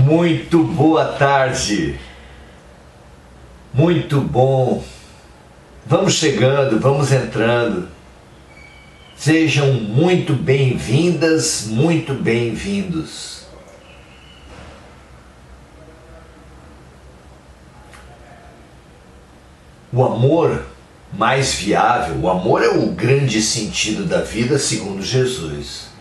Muito boa tarde, muito bom. Vamos chegando, vamos entrando. Sejam muito bem-vindas, muito bem-vindos. O amor mais viável, o amor é o grande sentido da vida segundo Jesus.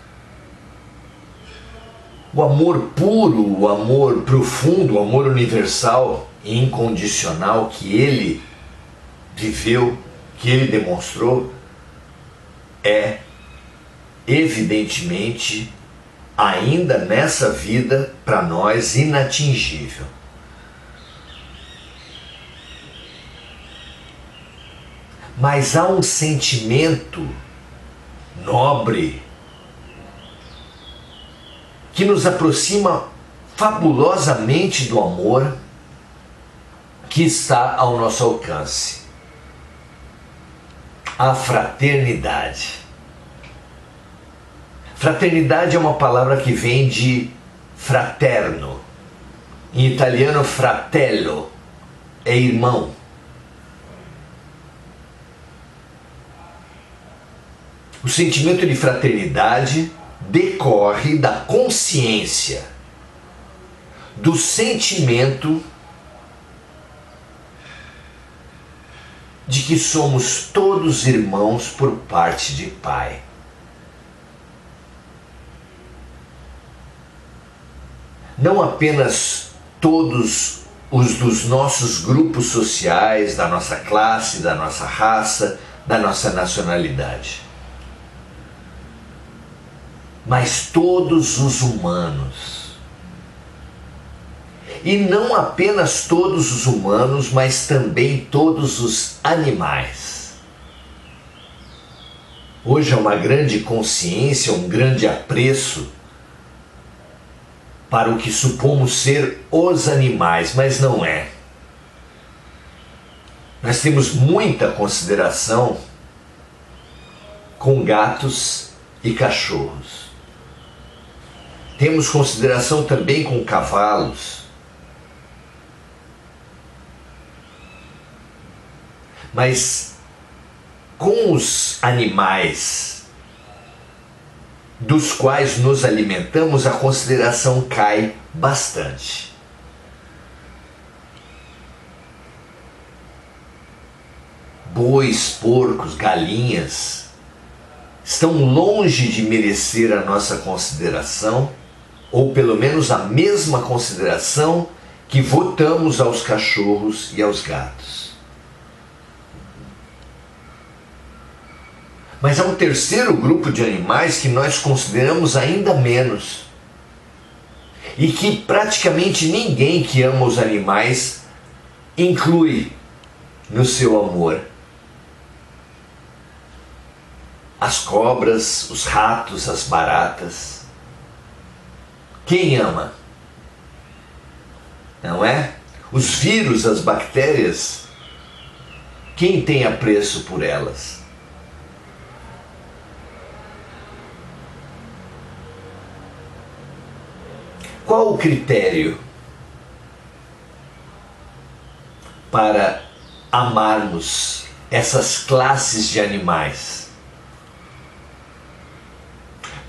O amor puro, o amor profundo, o amor universal e incondicional que ele viveu, que ele demonstrou, é evidentemente ainda nessa vida para nós inatingível. Mas há um sentimento nobre que nos aproxima fabulosamente do amor que está ao nosso alcance. A fraternidade. Fraternidade é uma palavra que vem de fraterno. Em italiano, fratello é irmão. O sentimento de fraternidade decorre da consciência, do sentimento de que somos todos irmãos por parte de Pai. Não apenas todos os dos nossos grupos sociais, da nossa classe, da nossa raça, da nossa nacionalidade, mas todos os humanos. E não apenas todos os humanos, mas também todos os animais. Hoje há uma grande consciência, um grande apreço para o que supomos ser os animais, mas não é. Nós temos muita consideração com gatos e cachorros. Temos consideração também com cavalos. Mas com os animais dos quais nos alimentamos, a consideração cai bastante. Bois, porcos, galinhas estão longe de merecer a nossa consideração, ou pelo menos a mesma consideração que votamos aos cachorros e aos gatos. Mas há um terceiro grupo de animais que nós consideramos ainda menos, e que praticamente ninguém que ama os animais inclui no seu amor. As cobras, os ratos, as baratas. Quem ama? Não é? Os vírus, as bactérias. Quem tem apreço por elas? Qual o critério para amarmos essas classes de animais?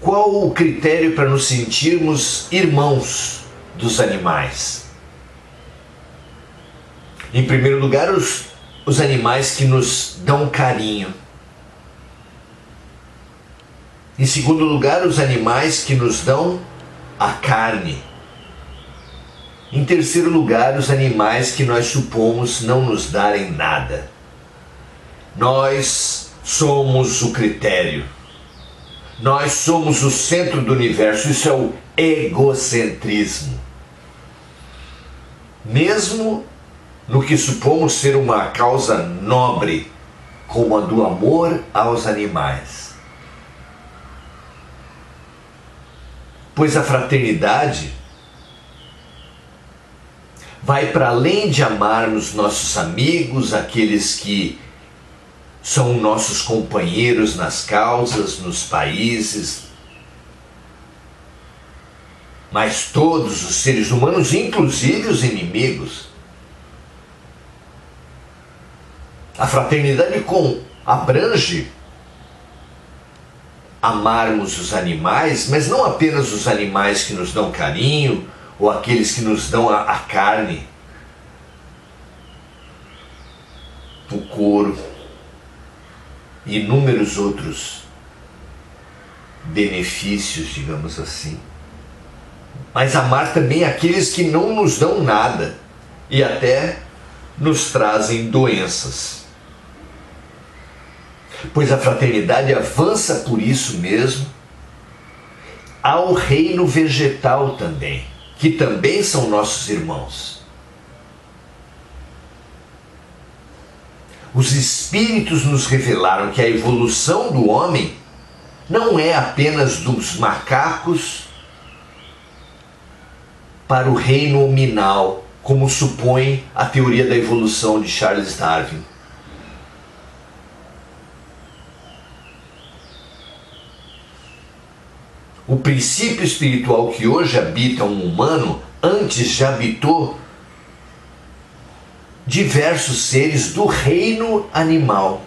Qual o critério para nos sentirmos irmãos dos animais? Em primeiro lugar, os animais que nos dão carinho. Em segundo lugar, os animais que nos dão a carne. Em terceiro lugar, os animais que nós supomos não nos darem nada. Nós somos o critério. Nós somos o centro do universo. Isso é o egocentrismo. Mesmo no que supomos ser uma causa nobre, como a do amor aos animais. Pois a fraternidade vai para além de amarmos nossos amigos, aqueles que são nossos companheiros nas causas, nos países. mas todos os seres humanos, inclusive os inimigos. A fraternidade abrange amarmos os animais, mas não apenas os animais que nos dão carinho ou aqueles que nos dão a carne, o couro e inúmeros outros benefícios, digamos assim. Mas amar também aqueles que não nos dão nada e até nos trazem doenças. Pois a fraternidade avança por isso mesmo ao reino vegetal também, que também são nossos irmãos. Os espíritos nos revelaram que a evolução do homem não é apenas dos macacos para o reino hominal, como supõe a teoria da evolução de Charles Darwin. O princípio espiritual que hoje habita um humano, antes já habitou diversos seres do reino animal.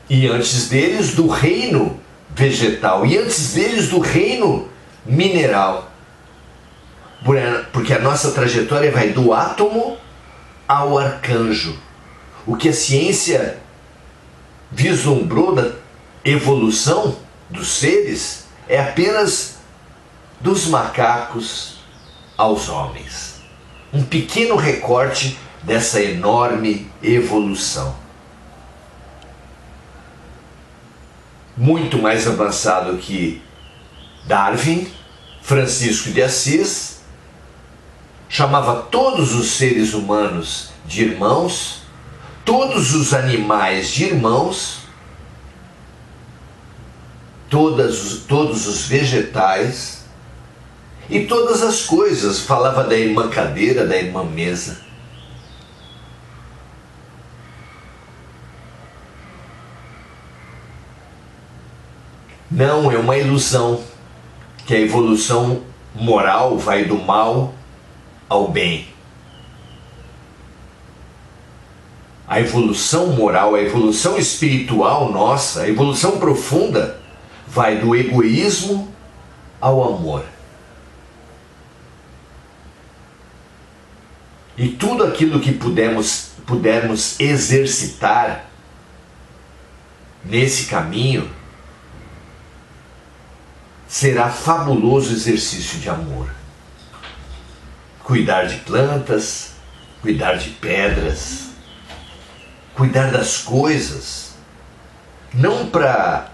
E antes deles do reino vegetal. E antes deles do reino mineral. Porque a nossa trajetória vai do átomo ao arcanjo. O que a ciência vislumbrou da evolução dos seres é apenas dos macacos aos homens. Um pequeno recorte dessa enorme evolução. Muito mais avançado que Darwin, Francisco de Assis chamava todos os seres humanos de irmãos, todos os animais de irmãos, todos os vegetais e todas as coisas. Falava da irmã cadeira, da irmã mesa. Não é uma ilusão que a evolução moral vai do mal ao bem. A evolução moral, a evolução espiritual nossa, a evolução profunda, vai do egoísmo ao amor. E tudo aquilo que pudermos exercitar nesse caminho será fabuloso exercício de amor. Cuidar de plantas, cuidar de pedras, cuidar das coisas, não para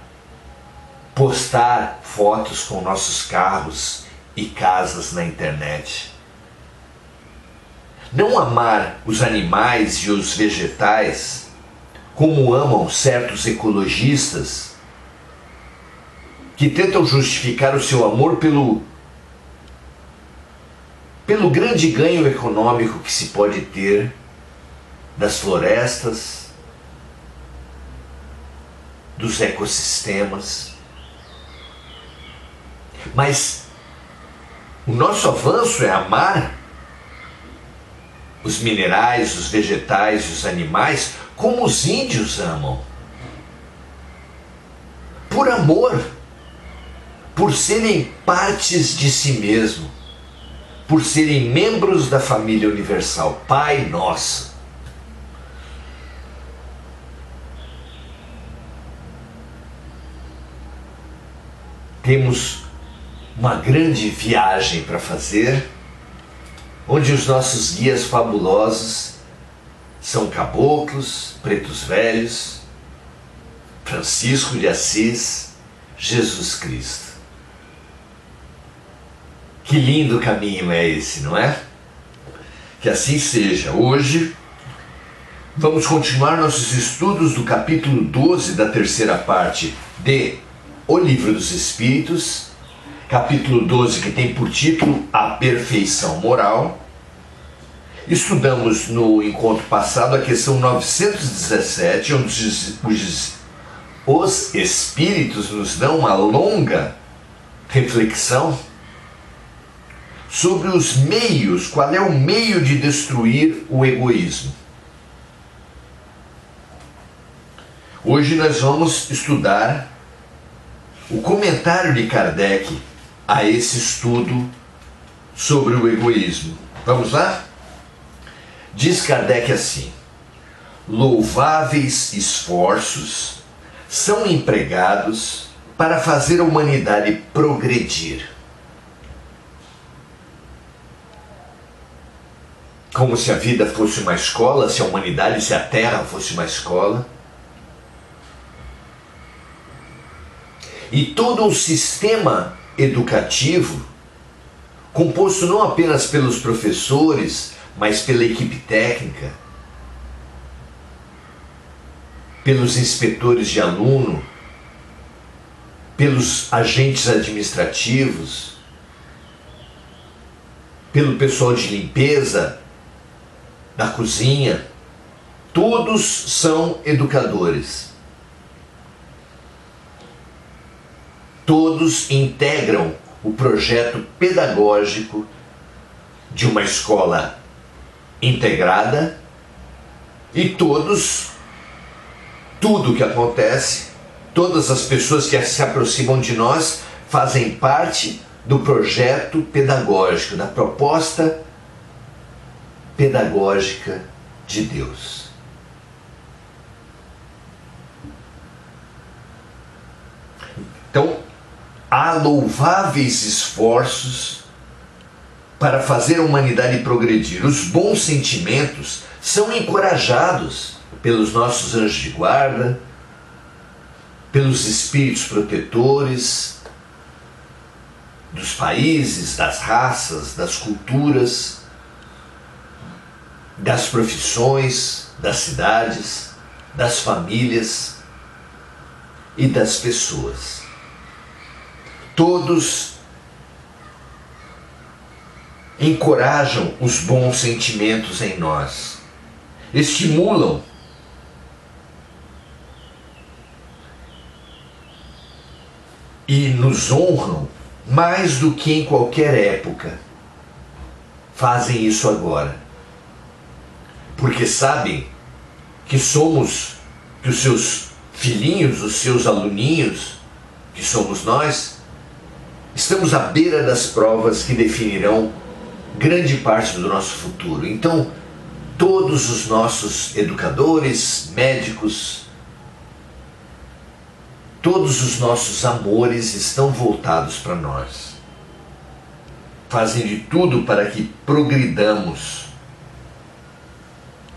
postar fotos com nossos carros e casas na internet. Não amar os animais e os vegetais como amam certos ecologistas que tentam justificar o seu amor pelo grande ganho econômico que se pode ter das florestas, dos ecossistemas. Mas o nosso avanço é amar os minerais, os vegetais e os animais como os índios amam. Por amor, por serem partes de si mesmo, por serem membros da família universal, Pai Nosso. Temos uma grande viagem para fazer, onde os nossos guias fabulosos são caboclos, pretos velhos, Francisco de Assis, Jesus Cristo. Que lindo caminho é esse, não é? Que assim seja. Hoje vamos continuar nossos estudos do capítulo 12 da terceira parte de O Livro dos Espíritos, capítulo 12, que tem por título A Perfeição Moral. Estudamos no encontro passado a questão 917, os Espíritos nos dão uma longa reflexão sobre os meios, qual é o meio de destruir o egoísmo. Hoje nós vamos estudar o comentário de Kardec a esse estudo sobre o egoísmo. Vamos lá? Diz Kardec assim: louváveis esforços são empregados para fazer a humanidade progredir. Como se a vida fosse uma escola, se a humanidade, se a Terra fosse uma escola. E todo o sistema educativo, composto não apenas pelos professores, mas pela equipe técnica, pelos inspetores de aluno, pelos agentes administrativos, pelo pessoal de limpeza da cozinha, todos são educadores. Todos integram o projeto pedagógico de uma escola integrada e tudo que acontece, todas as pessoas que se aproximam de nós fazem parte do projeto pedagógico, da proposta pedagógica de Deus. Então, há louváveis esforços para fazer a humanidade progredir. Os bons sentimentos são encorajados pelos nossos anjos de guarda, pelos espíritos protetores dos países, das raças, das culturas, das profissões, das cidades, das famílias e das pessoas. Todos encorajam os bons sentimentos em nós, estimulam e nos honram mais do que em qualquer época. Fazem isso agora, porque sabem que que os seus filhinhos, os seus aluninhos, que somos nós, estamos à beira das provas que definirão grande parte do nosso futuro. Então, todos os nossos educadores, médicos, todos os nossos amores estão voltados para nós. Fazem de tudo para que progridamos.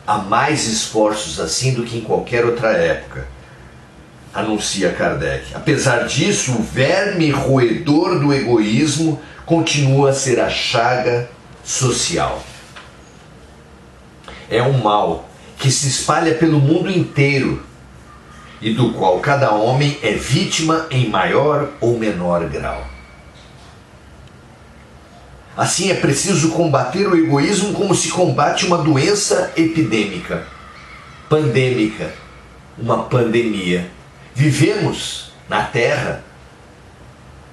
Há mais esforços assim do que em qualquer outra época, anuncia Kardec. Apesar disso, o verme roedor do egoísmo continua a ser a chaga social. É um mal que se espalha pelo mundo inteiro e do qual cada homem é vítima em maior ou menor grau. Assim, é preciso combater o egoísmo como se combate uma doença epidêmica, pandêmica, uma pandemia. Vivemos na Terra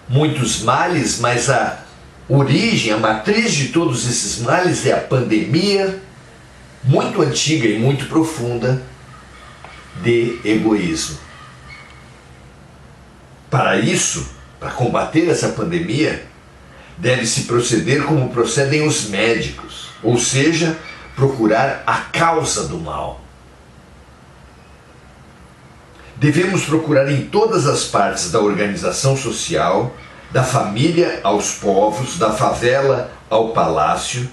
muitos males, mas a origem, a matriz de todos esses males é a pandemia muito antiga e muito profunda de egoísmo. Para isso, para combater essa pandemia, deve-se proceder como procedem os médicos, ou seja, procurar a causa do mal. Devemos procurar em todas as partes da organização social, da família aos povos, da favela ao palácio,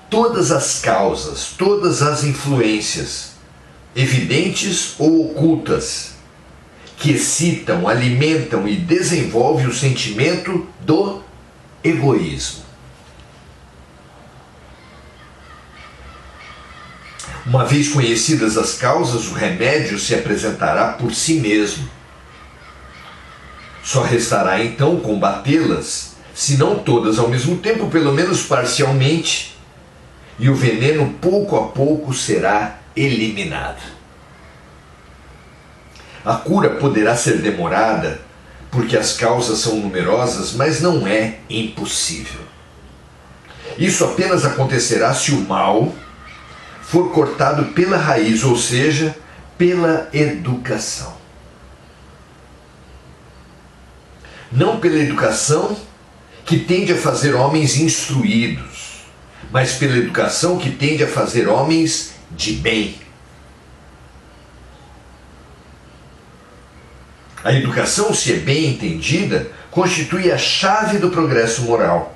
todas as causas, todas as influências, evidentes ou ocultas, que excitam, alimentam e desenvolvem o sentimento do egoísmo. Uma vez conhecidas as causas, o remédio se apresentará por si mesmo. Só restará então combatê-las, se não todas ao mesmo tempo, pelo menos parcialmente, e o veneno pouco a pouco será eliminado. A cura poderá ser demorada, porque as causas são numerosas, mas não é impossível. Isso apenas acontecerá se o mal for cortado pela raiz, ou seja, pela educação. Não pela educação que tende a fazer homens instruídos, mas pela educação que tende a fazer homens de bem. A educação, se é bem entendida, constitui a chave do progresso moral.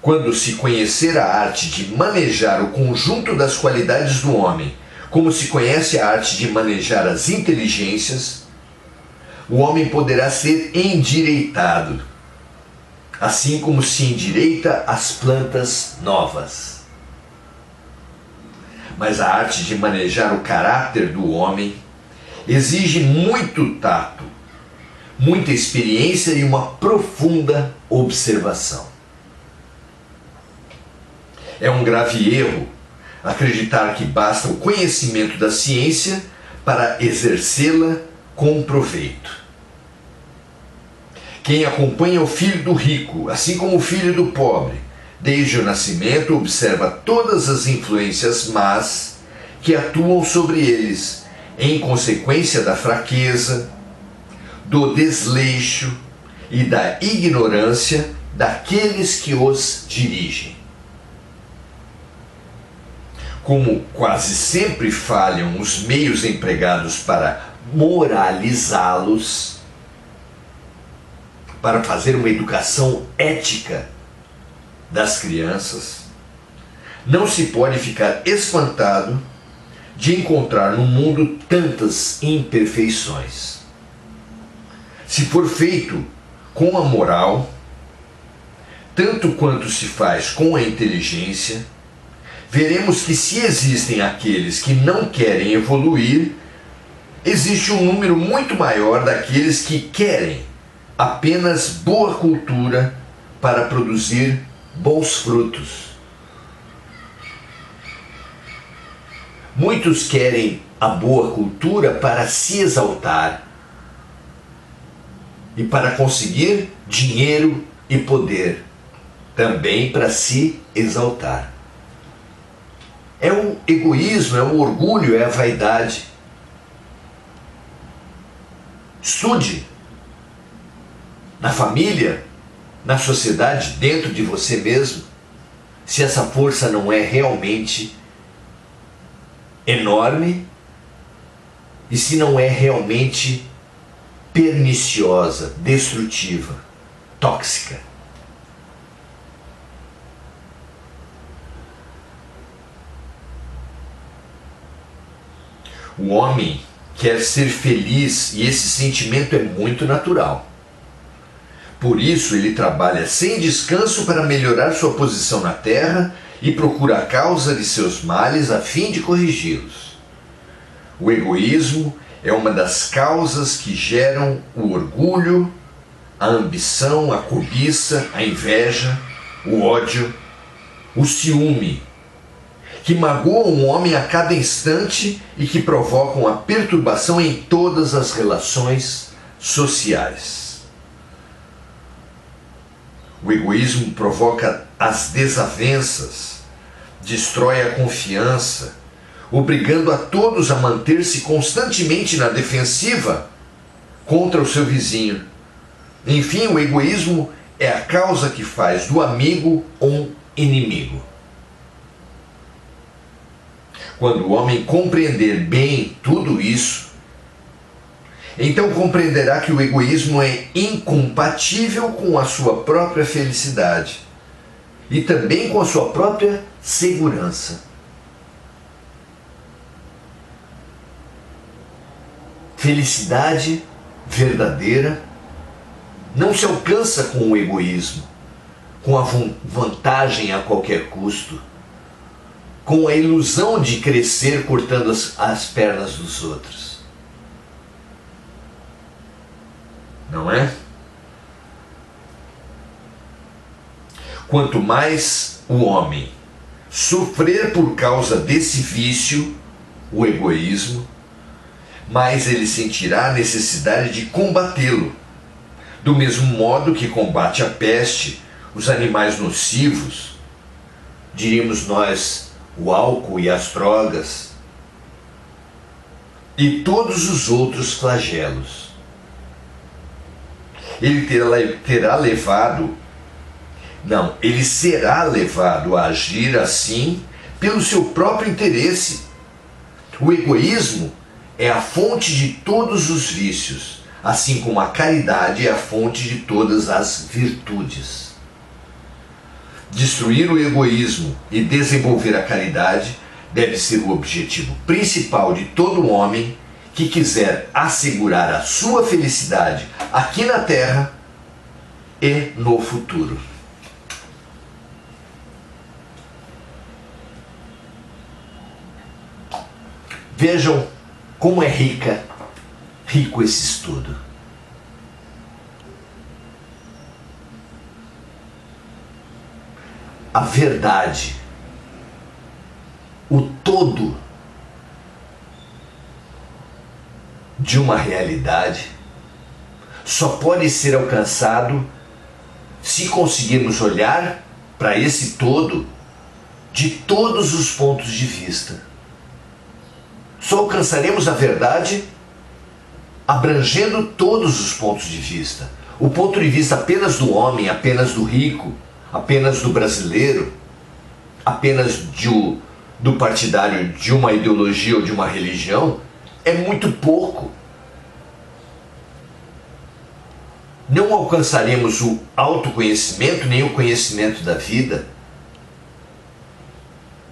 Quando se conhecer a arte de manejar o conjunto das qualidades do homem, como se conhece a arte de manejar as inteligências, o homem poderá ser endireitado, assim como se endireita as plantas novas. Mas a arte de manejar o caráter do homem exige muito tato, muita experiência e uma profunda observação. É um grave erro acreditar que basta o conhecimento da ciência para exercê-la com proveito. Quem acompanha o filho do rico, assim como o filho do pobre, desde o nascimento, observa todas as influências más que atuam sobre eles, em consequência da fraqueza, do desleixo e da ignorância daqueles que os dirigem. Como quase sempre falham os meios empregados para moralizá-los, para fazer uma educação ética das crianças, não se pode ficar espantado de encontrar no mundo tantas imperfeições. Se for feito com a moral, tanto quanto se faz com a inteligência, veremos que se existem aqueles que não querem evoluir, existe um número muito maior daqueles que querem apenas boa cultura para produzir bons frutos. Muitos querem a boa cultura para se exaltar e para conseguir dinheiro e poder, também para se exaltar. É o egoísmo, é o orgulho, é a vaidade. Estude na família, na sociedade, dentro de você mesmo, se essa força não é realmente enorme e se não é realmente perniciosa, destrutiva, tóxica. O homem quer ser feliz e esse sentimento é muito natural. Por isso ele trabalha sem descanso para melhorar sua posição na terra e procura a causa de seus males a fim de corrigi-los. O egoísmo é uma das causas que geram o orgulho, a ambição, a cobiça, a inveja, o ódio, o ciúme, que magoam o homem a cada instante e que provocam a perturbação em todas as relações sociais. O egoísmo provoca as desavenças, destrói a confiança, obrigando a todos a manter-se constantemente na defensiva contra o seu vizinho. Enfim, o egoísmo é a causa que faz do amigo um inimigo. Quando o homem compreender bem tudo isso, então compreenderá que o egoísmo é incompatível com a sua própria felicidade e também com a sua própria segurança. Felicidade verdadeira não se alcança com o egoísmo, com a vantagem a qualquer custo, com a ilusão de crescer cortando as pernas dos outros. Não é? Quanto mais o homem sofrer por causa desse vício, o egoísmo, mais ele sentirá a necessidade de combatê-lo. Do mesmo modo que combate a peste, os animais nocivos, diríamos nós, o álcool e as drogas, e todos os outros flagelos. Ele será levado a agir assim pelo seu próprio interesse. O egoísmo é a fonte de todos os vícios, assim como a caridade é a fonte de todas as virtudes. Destruir o egoísmo e desenvolver a caridade deve ser o objetivo principal de todo homem que quiser assegurar a sua felicidade aqui na Terra e no futuro. Vejam como é rico esse estudo. A verdade, o todo de uma realidade só pode ser alcançado se conseguirmos olhar para esse todo de todos os pontos de vista. Só alcançaremos a verdade abrangendo todos os pontos de vista. O ponto de vista apenas do homem, apenas do rico, apenas do brasileiro, apenas do partidário de uma ideologia ou de uma religião, é muito pouco. Não alcançaremos o autoconhecimento nem o conhecimento da vida.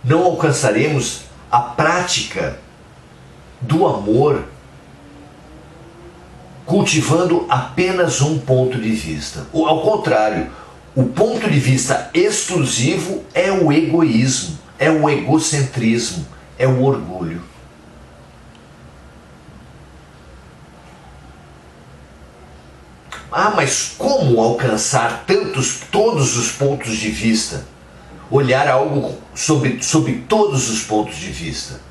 Não alcançaremos a prática do amor cultivando apenas um ponto de vista. Ou, ao contrário, o ponto de vista exclusivo é o egoísmo, é o egocentrismo, é o orgulho. Ah, mas como alcançar todos os pontos de vista? Olhar algo sob todos os pontos de vista.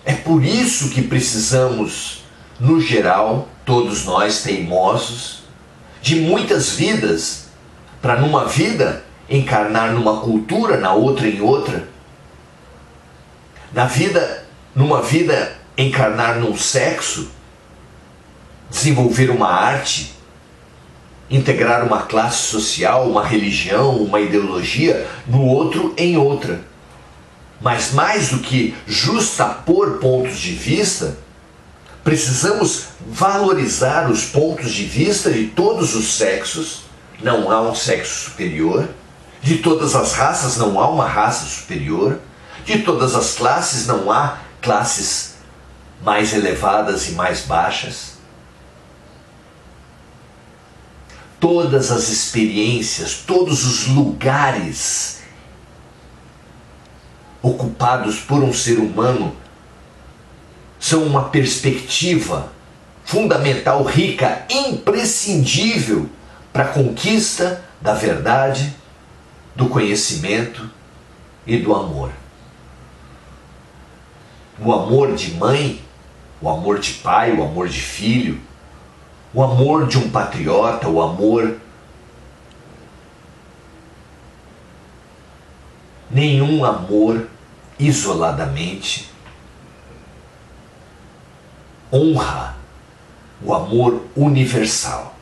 É por isso que precisamos, no geral, todos nós teimosos, de muitas vidas, para numa vida encarnar numa cultura, na outra em outra. Numa vida encarnar num sexo, desenvolver uma arte, integrar uma classe social, uma religião, uma ideologia, no outro em outra. Mas mais do que justapor pontos de vista, precisamos valorizar os pontos de vista de todos os sexos. Não há um sexo superior. De todas as raças não há uma raça superior. De todas as classes não há classes mais elevadas e mais baixas. Todas as experiências, todos os lugares ocupados por um ser humano são uma perspectiva fundamental, rica, imprescindível para a conquista da verdade, do conhecimento e do amor. O amor de mãe, o amor de pai, o amor de filho, o amor de um patriota, o amor. Nenhum amor isoladamente honra o amor universal.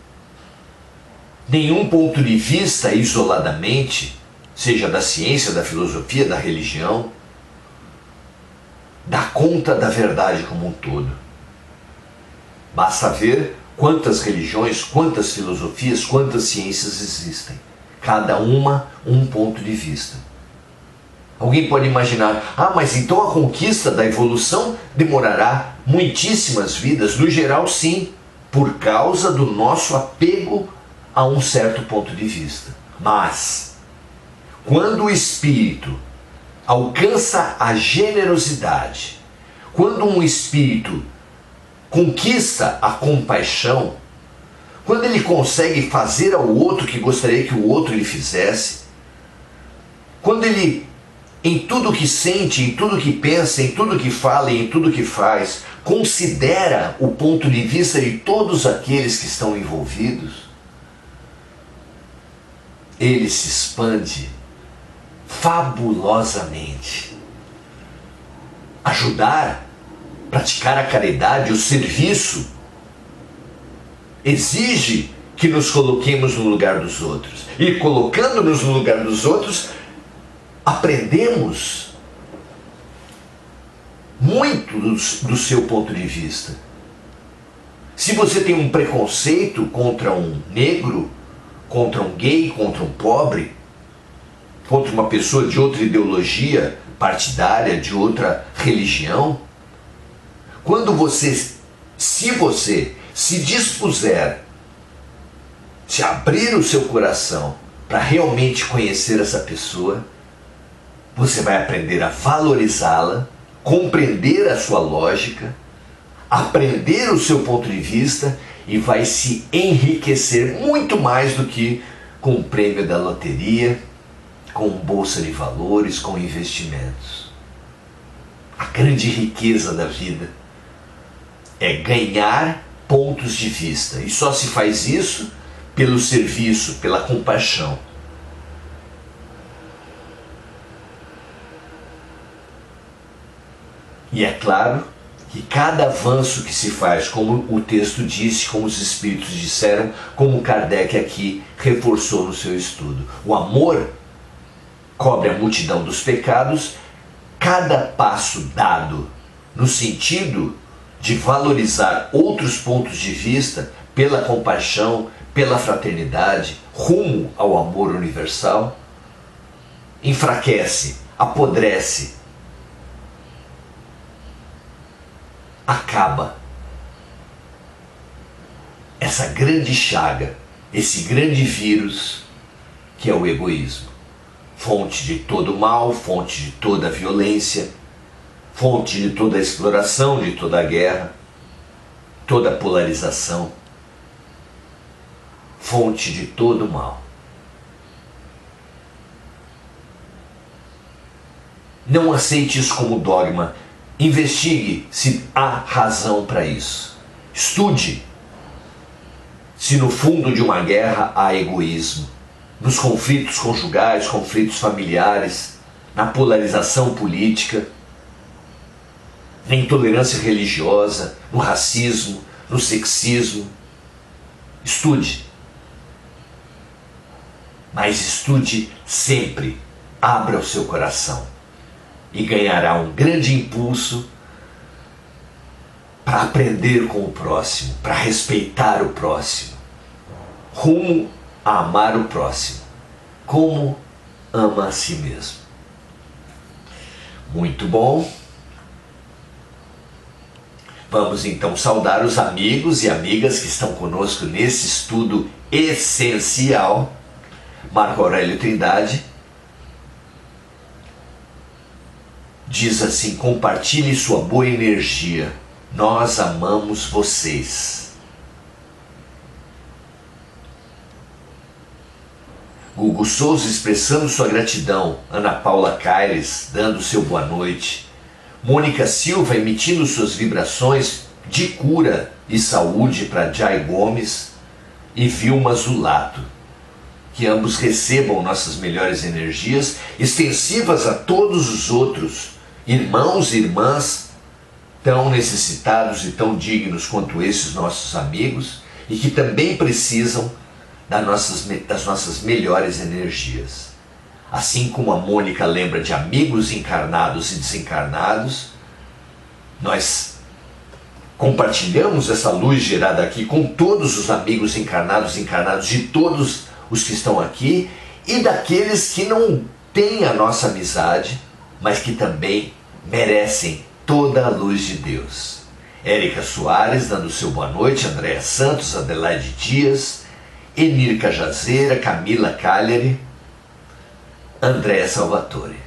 Nenhum ponto de vista isoladamente, seja da ciência, da filosofia, da religião, dá conta da verdade como um todo. Basta ver quantas religiões, quantas filosofias, quantas ciências existem. Cada uma um ponto de vista. Alguém pode imaginar, mas então a conquista da evolução demorará muitíssimas vidas. No geral, sim, por causa do nosso apego a um certo ponto de vista. Mas, quando o espírito alcança a generosidade, quando um espírito conquista a compaixão, quando ele consegue fazer ao outro que gostaria que o outro lhe fizesse, quando ele em tudo que sente, em tudo que pensa, em tudo que fala e em tudo que faz, considera o ponto de vista de todos aqueles que estão envolvidos, ele se expande fabulosamente. Ajudar, praticar a caridade, o serviço, exige que nos coloquemos no lugar dos outros. E colocando-nos no lugar dos outros, aprendemos muito do seu ponto de vista. Se você tem um preconceito contra um negro, contra um gay, contra um pobre, contra uma pessoa de outra ideologia partidária, de outra religião, se você se dispuser, se abrir o seu coração para realmente conhecer essa pessoa, você vai aprender a valorizá-la, compreender a sua lógica, aprender o seu ponto de vista e vai se enriquecer muito mais do que com o prêmio da loteria, com bolsa de valores, com investimentos. A grande riqueza da vida é ganhar pontos de vista, e só se faz isso pelo serviço, pela compaixão. E é claro que cada avanço que se faz, como o texto disse, como os espíritos disseram, como Kardec aqui reforçou no seu estudo, o amor cobre a multidão dos pecados. Cada passo dado no sentido de valorizar outros pontos de vista pela compaixão, pela fraternidade, rumo ao amor universal, enfraquece, apodrece, acaba essa grande chaga, esse grande vírus que é o egoísmo. Fonte de todo mal, fonte de toda violência, fonte de toda exploração, de toda guerra, toda polarização, fonte de todo mal. Não aceite isso como dogma. Investigue se há razão para isso. Estude se no fundo de uma guerra há egoísmo. Nos conflitos conjugais, conflitos familiares, na polarização política, na intolerância religiosa, no racismo, no sexismo. Estude. Mas estude sempre. Abra o seu coração. E ganhará um grande impulso para aprender com o próximo, para respeitar o próximo, rumo a amar o próximo, como ama a si mesmo. Muito bom. Vamos então saudar os amigos e amigas que estão conosco nesse estudo essencial. Marco Aurélio Trindade diz assim: compartilhe sua boa energia, nós amamos vocês. Gugu Souza expressando sua gratidão, Ana Paula Caires dando seu boa noite, Mônica Silva emitindo suas vibrações de cura e saúde para Jai Gomes e Vilma Zulato. Que ambos recebam nossas melhores energias, extensivas a todos os outros irmãos e irmãs tão necessitados e tão dignos quanto esses nossos amigos e que também precisam das nossas melhores energias. Assim como a Mônica lembra de amigos encarnados e desencarnados, nós compartilhamos essa luz gerada aqui com todos os amigos encarnados e encarnados de todos os que estão aqui e daqueles que não têm a nossa amizade, mas que também merecem toda a luz de Deus. Érica Soares dando seu boa noite, Andréa Santos, Adelaide Dias, Enir Cajazeira, Camila Cagliari, Andréa Salvatore.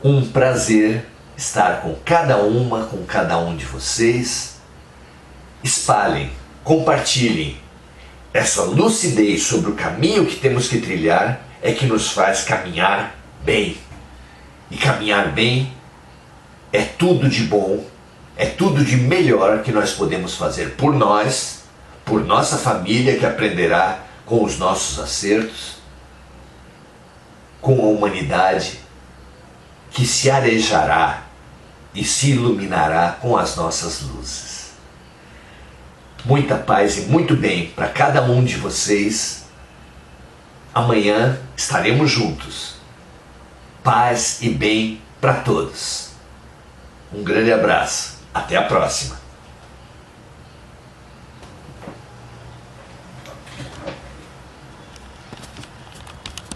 Um prazer estar com cada um de vocês. Espalhem, compartilhem. Essa lucidez sobre o caminho que temos que trilhar é que nos faz caminhar bem. e caminhar bem é tudo de bom, é tudo de melhor que nós podemos fazer por nós, por nossa família que aprenderá com os nossos acertos, com a humanidade que se arejará e se iluminará com as nossas luzes. Muita paz e muito bem para cada um de vocês. Amanhã estaremos juntos. Paz e bem para todos. Um grande abraço. Até a próxima.